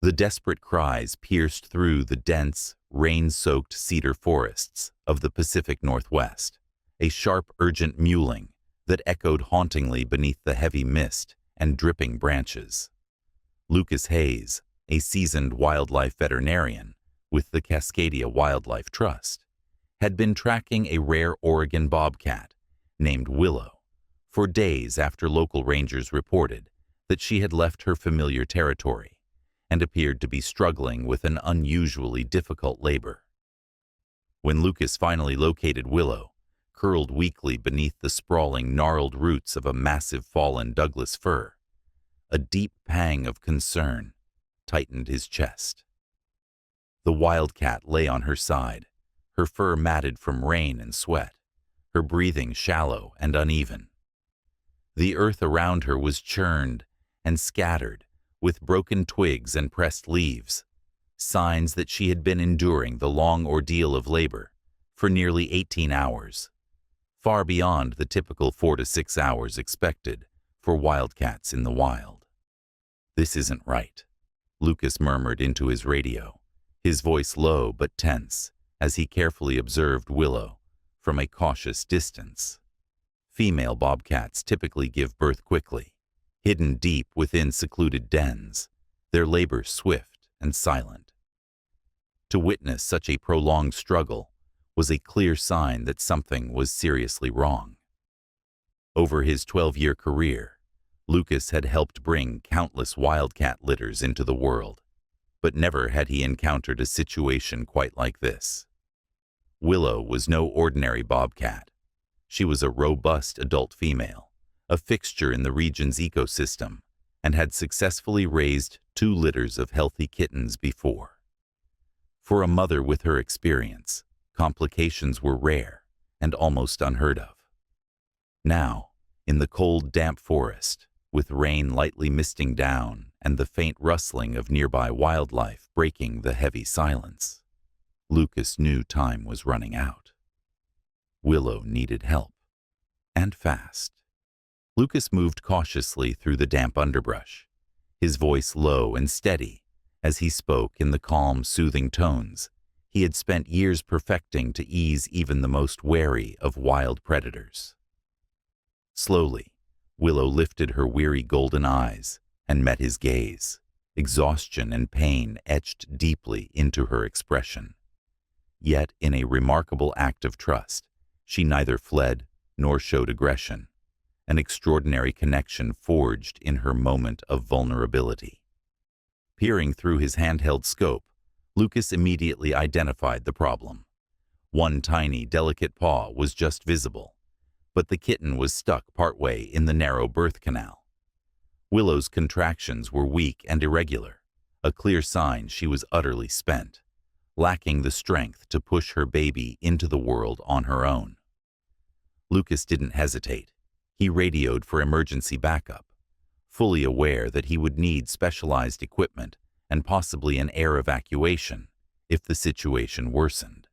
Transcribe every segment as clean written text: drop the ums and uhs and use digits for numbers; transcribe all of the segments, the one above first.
The desperate cries pierced through the dense, rain-soaked cedar forests of the Pacific Northwest, a sharp, urgent mewling that echoed hauntingly beneath the heavy mist and dripping branches. Lucas Hayes, a seasoned wildlife veterinarian with the Cascadia Wildlife Trust, had been tracking a rare Oregon bobcat named Willow for days after local rangers reported that she had left her familiar territory and appeared to be struggling with an unusually difficult labor. When Lucas finally located Willow, curled weakly beneath the sprawling, gnarled roots of a massive fallen Douglas fir, a deep pang of concern tightened his chest. The wildcat lay on her side, her fur matted from rain and sweat, her breathing shallow and uneven. The earth around her was churned and scattered with broken twigs and pressed leaves, signs that she had been enduring the long ordeal of labor for nearly 18 hours, far beyond the typical 4 to 6 hours expected for wildcats in the wild. "This isn't right," Lucas murmured into his radio, his voice low but tense as he carefully observed Willow from a cautious distance. Female bobcats typically give birth quickly, hidden deep within secluded dens, their labor swift and silent. To witness such a prolonged struggle was a clear sign that something was seriously wrong. Over his 12-year career, Lucas had helped bring countless wildcat litters into the world, but never had he encountered a situation quite like this. Willow was no ordinary bobcat. She was a robust adult female, a fixture in the region's ecosystem, and had successfully raised 2 litters of healthy kittens before. For a mother with her experience, complications were rare and almost unheard of. Now, in the cold, damp forest, with rain lightly misting down and the faint rustling of nearby wildlife breaking the heavy silence, Lucas knew time was running out. Willow needed help, and fast. Lucas moved cautiously through the damp underbrush, his voice low and steady as he spoke in the calm, soothing tones he had spent years perfecting to ease even the most wary of wild predators. Slowly, Willow lifted her weary golden eyes and met his gaze, exhaustion and pain etched deeply into her expression. Yet, in a remarkable act of trust, she neither fled nor showed aggression, an extraordinary connection forged in her moment of vulnerability. Peering through his handheld scope, Lucas immediately identified the problem. One tiny, delicate paw was just visible, but the kitten was stuck partway in the narrow birth canal. Willow's contractions were weak and irregular, a clear sign she was utterly spent, lacking the strength to push her baby into the world on her own. Lucas didn't hesitate. He radioed for emergency backup, fully aware that he would need specialized equipment and possibly an air evacuation if the situation worsened.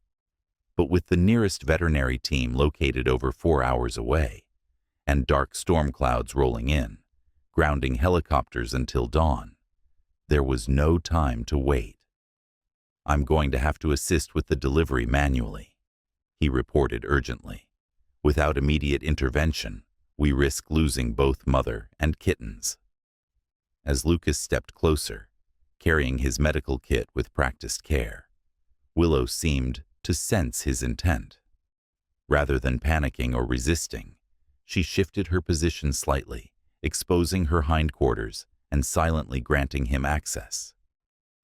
But with the nearest veterinary team located over 4 hours away, and dark storm clouds rolling in, grounding helicopters until dawn, there was no time to wait. "I'm going to have to assist with the delivery manually," he reported urgently. "Without immediate intervention, we risk losing both mother and kittens." As Lucas stepped closer, carrying his medical kit with practiced care, Willow seemed to sense his intent. Rather than panicking or resisting, she shifted her position slightly, exposing her hindquarters and silently granting him access.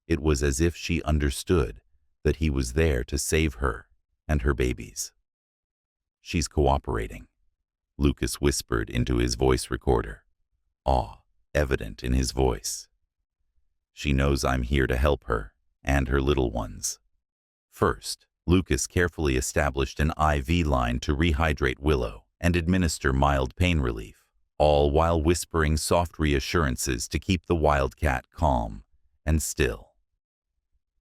It was as if she understood that he was there to save her and her babies. "She's cooperating," Lucas whispered into his voice recorder, awe evident in his voice. "She knows I'm here to help her and her little ones." First, Lucas carefully established an IV line to rehydrate Willow and administer mild pain relief, all while whispering soft reassurances to keep the wildcat calm and still.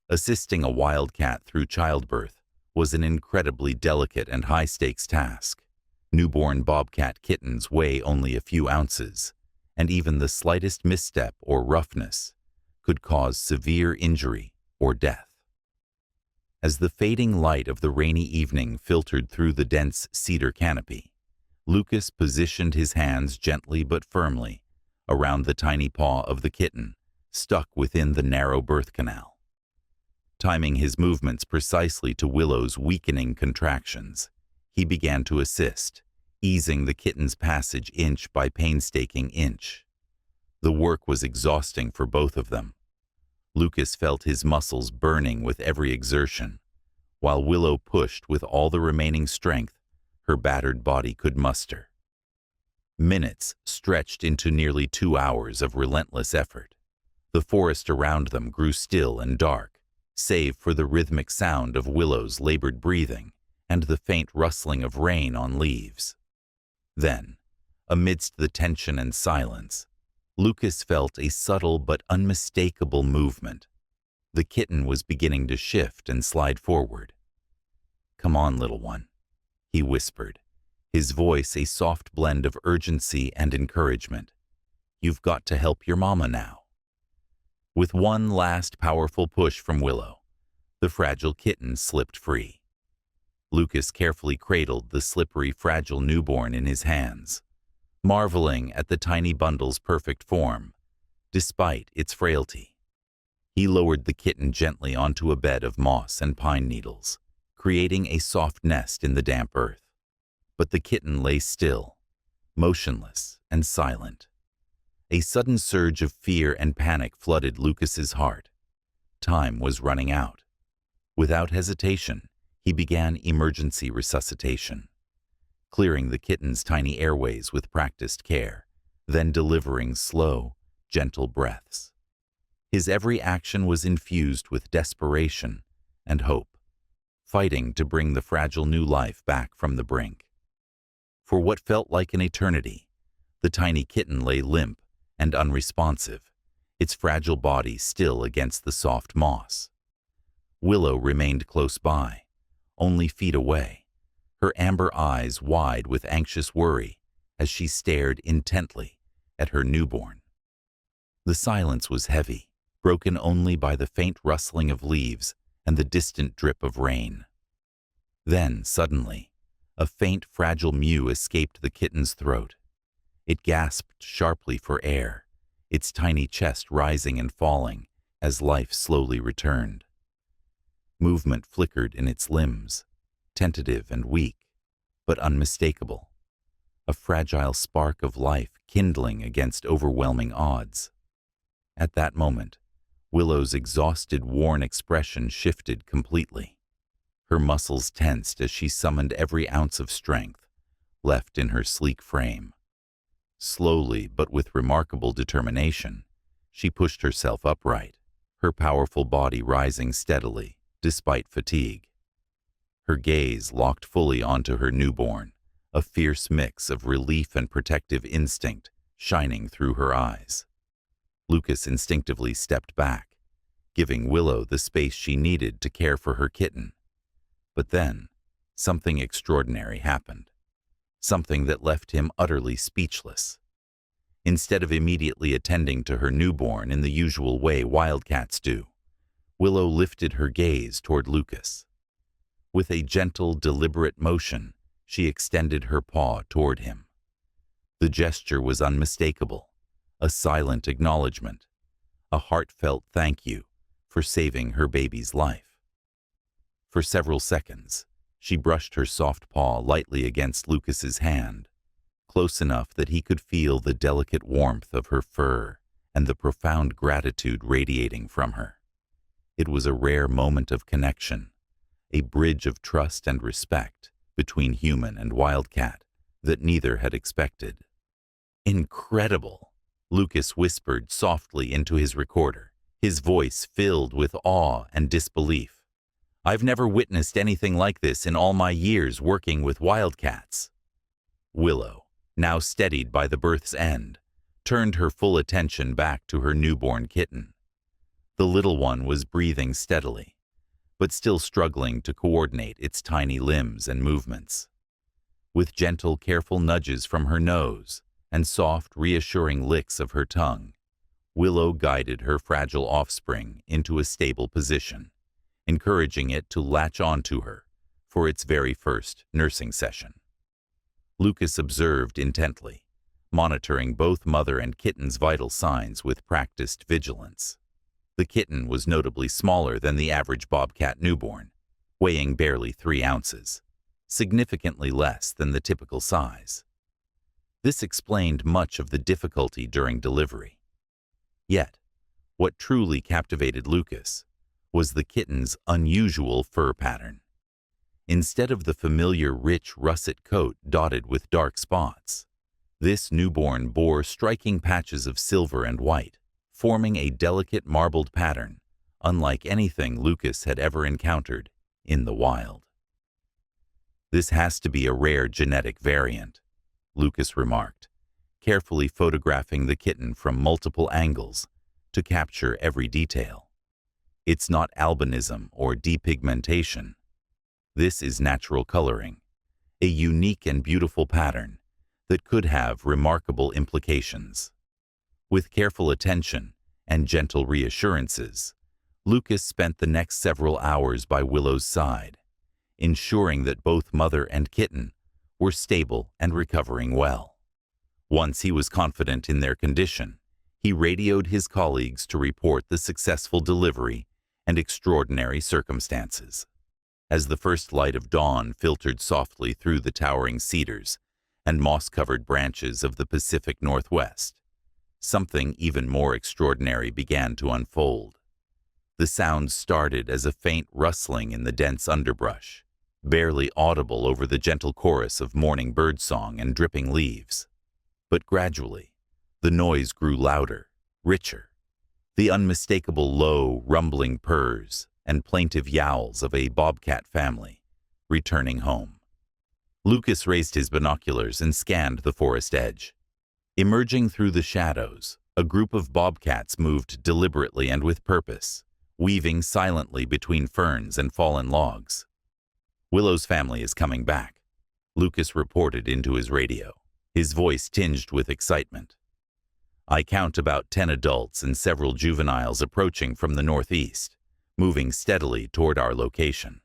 Assisting a wildcat through childbirth was an incredibly delicate and high-stakes task. Newborn bobcat kittens weigh only a few ounces, and even the slightest misstep or roughness could cause severe injury or death. As the fading light of the rainy evening filtered through the dense cedar canopy, Lucas positioned his hands gently but firmly around the tiny paw of the kitten, stuck within the narrow birth canal. Timing his movements precisely to Willow's weakening contractions, he began to assist, easing the kitten's passage inch by painstaking inch. The work was exhausting for both of them. Lucas felt his muscles burning with every exertion, while Willow pushed with all the remaining strength her battered body could muster. Minutes stretched into nearly 2 hours of relentless effort. The forest around them grew still and dark, save for the rhythmic sound of Willow's labored breathing and the faint rustling of rain on leaves. Then, amidst the tension and silence, Lucas felt a subtle but unmistakable movement. The kitten was beginning to shift and slide forward. "Come on, little one," he whispered, his voice a soft blend of urgency and encouragement. "You've got to help your mama now." With one last powerful push from Willow, the fragile kitten slipped free. Lucas carefully cradled the slippery, fragile newborn in his hands, marveling at the tiny bundle's perfect form, despite its frailty. He lowered the kitten gently onto a bed of moss and pine needles, creating a soft nest in the damp earth. But the kitten lay still, motionless and silent. A sudden surge of fear and panic flooded Lucas's heart. Time was running out. Without hesitation, he began emergency resuscitation, clearing the kitten's tiny airways with practiced care, then delivering slow, gentle breaths. His every action was infused with desperation and hope, fighting to bring the fragile new life back from the brink. For what felt like an eternity, the tiny kitten lay limp and unresponsive, its fragile body still against the soft moss. Willow remained close by, only feet away, her amber eyes wide with anxious worry as she stared intently at her newborn. The silence was heavy, broken only by the faint rustling of leaves and the distant drip of rain. Then, suddenly, a faint, fragile mew escaped the kitten's throat. It gasped sharply for air, its tiny chest rising and falling as life slowly returned. Movement flickered in its limbs, tentative and weak, but unmistakable. A fragile spark of life kindling against overwhelming odds. At that moment, Willow's exhausted, worn expression shifted completely. Her muscles tensed as she summoned every ounce of strength left in her sleek frame. Slowly, but with remarkable determination, she pushed herself upright, her powerful body rising steadily, despite fatigue. Her gaze locked fully onto her newborn, a fierce mix of relief and protective instinct shining through her eyes. Lucas instinctively stepped back, giving Willow the space she needed to care for her kitten. But then, something extraordinary happened. Something that left him utterly speechless. Instead of immediately attending to her newborn in the usual way wildcats do, Willow lifted her gaze toward Lucas. With a gentle, deliberate motion, she extended her paw toward him. The gesture was unmistakable, a silent acknowledgement, a heartfelt thank you for saving her baby's life. For several seconds, she brushed her soft paw lightly against Lucas's hand, close enough that he could feel the delicate warmth of her fur and the profound gratitude radiating from her. It was a rare moment of connection, a bridge of trust and respect between human and wildcat that neither had expected. "Incredible," Lucas whispered softly into his recorder, his voice filled with awe and disbelief. "I've never witnessed anything like this in all my years working with wildcats." Willow, now steadied by the birth's end, turned her full attention back to her newborn kitten. The little one was breathing steadily, but still struggling to coordinate its tiny limbs and movements. With gentle, careful nudges from her nose and soft, reassuring licks of her tongue, Willow guided her fragile offspring into a stable position, encouraging it to latch onto her for its very first nursing session. Lucas observed intently, monitoring both mother and kitten's vital signs with practiced vigilance. The kitten was notably smaller than the average bobcat newborn, weighing barely 3 ounces, significantly less than the typical size. This explained much of the difficulty during delivery. Yet, what truly captivated Lucas was the kitten's unusual fur pattern. Instead of the familiar rich russet coat dotted with dark spots, this newborn bore striking patches of silver and white, forming a delicate marbled pattern unlike anything Lucas had ever encountered in the wild. "This has to be a rare genetic variant," Lucas remarked, carefully photographing the kitten from multiple angles to capture every detail. "It's not albinism or depigmentation. This is natural coloring, a unique and beautiful pattern that could have remarkable implications." With careful attention and gentle reassurances, Lucas spent the next several hours by Willow's side, ensuring that both mother and kitten were stable and recovering well. Once he was confident in their condition, he radioed his colleagues to report the successful delivery and extraordinary circumstances. As the first light of dawn filtered softly through the towering cedars and moss-covered branches of the Pacific Northwest, something even more extraordinary began to unfold. The sound started as a faint rustling in the dense underbrush, barely audible over the gentle chorus of morning birdsong and dripping leaves. But gradually, the noise grew louder, richer, the unmistakable low, rumbling purrs and plaintive yowls of a bobcat family returning home. Lucas raised his binoculars and scanned the forest edge. Emerging through the shadows, a group of bobcats moved deliberately and with purpose, weaving silently between ferns and fallen logs. "Willow's family is coming back," Lucas reported into his radio, his voice tinged with excitement. "I count about 10 adults and several juveniles approaching from the northeast, moving steadily toward our location."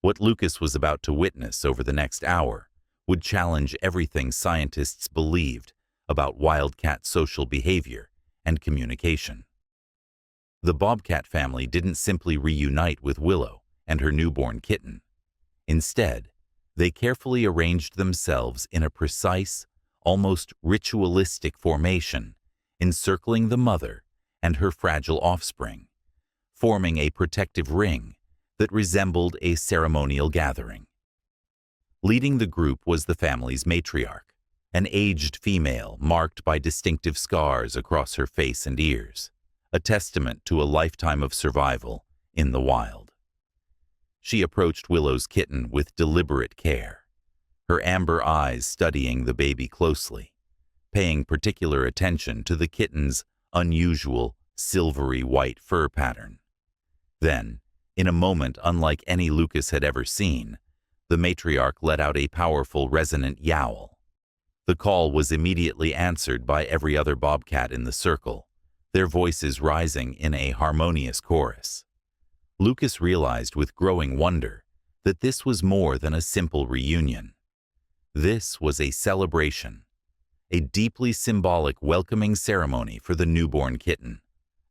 What Lucas was about to witness over the next hour would challenge everything scientists believed about wildcat social behavior and communication. The bobcat family didn't simply reunite with Willow and her newborn kitten. Instead, they carefully arranged themselves in a precise, almost ritualistic formation, encircling the mother and her fragile offspring, forming a protective ring that resembled a ceremonial gathering. Leading the group was the family's matriarch, an aged female marked by distinctive scars across her face and ears, a testament to a lifetime of survival in the wild. She approached Willow's kitten with deliberate care, her amber eyes studying the baby closely, paying particular attention to the kitten's unusual silvery white fur pattern. Then, in a moment unlike any Lucas had ever seen, the matriarch let out a powerful, resonant yowl. The call was immediately answered by every other bobcat in the circle, their voices rising in a harmonious chorus. Lucas realized with growing wonder that this was more than a simple reunion. This was a celebration, a deeply symbolic welcoming ceremony for the newborn kitten,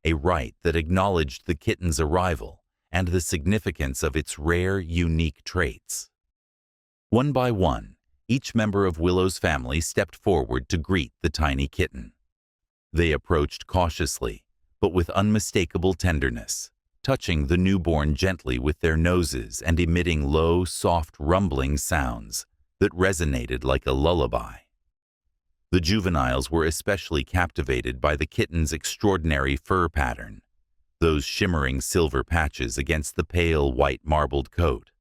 a rite that acknowledged the kitten's arrival and the significance of its rare, unique traits. One by one, each member of Willow's family stepped forward to greet the tiny kitten. They approached cautiously, but with unmistakable tenderness, touching the newborn gently with their noses and emitting low, soft, rumbling sounds that resonated like a lullaby. The juveniles were especially captivated by the kitten's extraordinary fur pattern, those shimmering silver patches against the pale white marbled coat.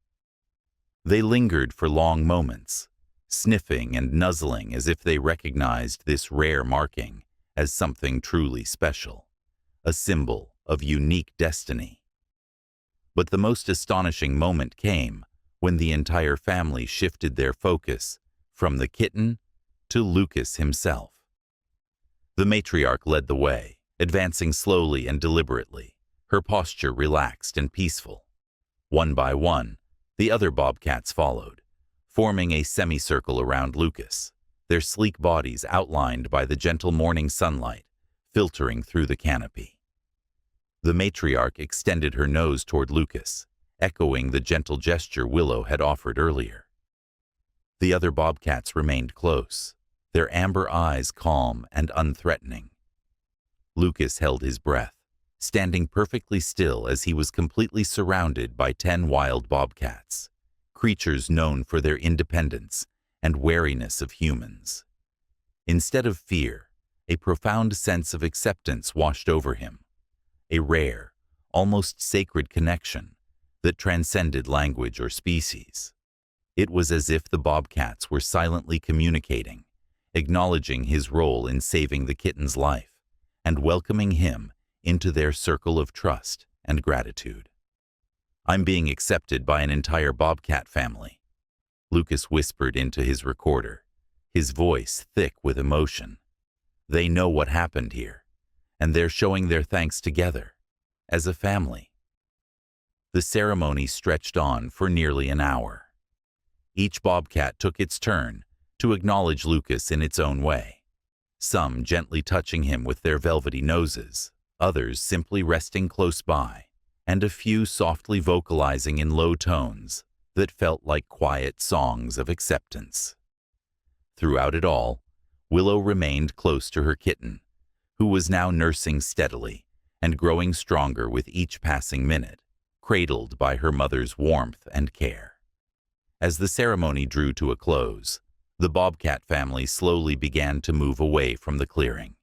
They lingered for long moments, sniffing and nuzzling as if they recognized this rare marking as something truly special, a symbol of unique destiny. But the most astonishing moment came when the entire family shifted their focus from the kitten to Lucas himself. The matriarch led the way, advancing slowly and deliberately, her posture relaxed and peaceful. One by one, the other bobcats followed, forming a semicircle around Lucas, their sleek bodies outlined by the gentle morning sunlight filtering through the canopy. The matriarch extended her nose toward Lucas, echoing the gentle gesture Willow had offered earlier. The other bobcats remained close, their amber eyes calm and unthreatening. Lucas held his breath, standing perfectly still as he was completely surrounded by 10 wild bobcats, creatures known for their independence and wariness of humans. Instead of fear, a profound sense of acceptance washed over him, a rare, almost sacred connection that transcended language or species. It was as if the bobcats were silently communicating, acknowledging his role in saving the kitten's life and welcoming him into their circle of trust and gratitude. "I'm being accepted by an entire bobcat family," Lucas whispered into his recorder, his voice thick with emotion. "They know what happened here, and they're showing their thanks together, as a family." The ceremony stretched on for nearly an hour. Each bobcat took its turn to acknowledge Lucas in its own way, some gently touching him with their velvety noses, others simply resting close by, and a few softly vocalizing in low tones that felt like quiet songs of acceptance. Throughout it all, Willow remained close to her kitten, who was now nursing steadily and growing stronger with each passing minute, cradled by her mother's warmth and care. As the ceremony drew to a close, the bobcat family slowly began to move away from the clearing.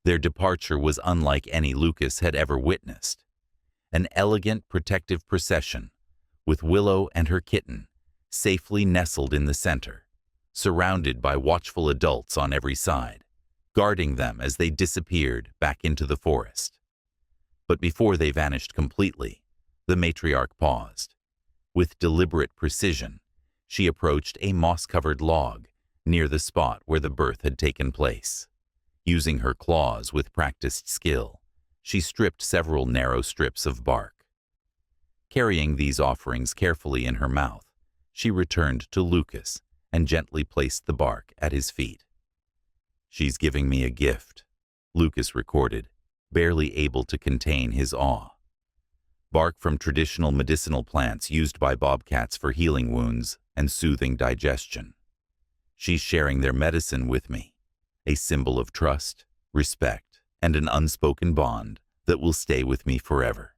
Their departure was unlike any Lucas had ever witnessed, an elegant protective procession, with Willow and her kitten safely nestled in the center, surrounded by watchful adults on every side, guarding them as they disappeared back into the forest. But before they vanished completely, the matriarch paused. With deliberate precision, she approached a moss-covered log near the spot where the birth had taken place. Using her claws with practiced skill, she stripped several narrow strips of bark. Carrying these offerings carefully in her mouth, she returned to Lucas and gently placed the bark at his feet. "She's giving me a gift," Lucas recorded, barely able to contain his awe. Bark from traditional medicinal plants used by bobcats for healing wounds and soothing digestion. "She's sharing their medicine with me, a symbol of trust, respect, and an unspoken bond that will stay with me forever."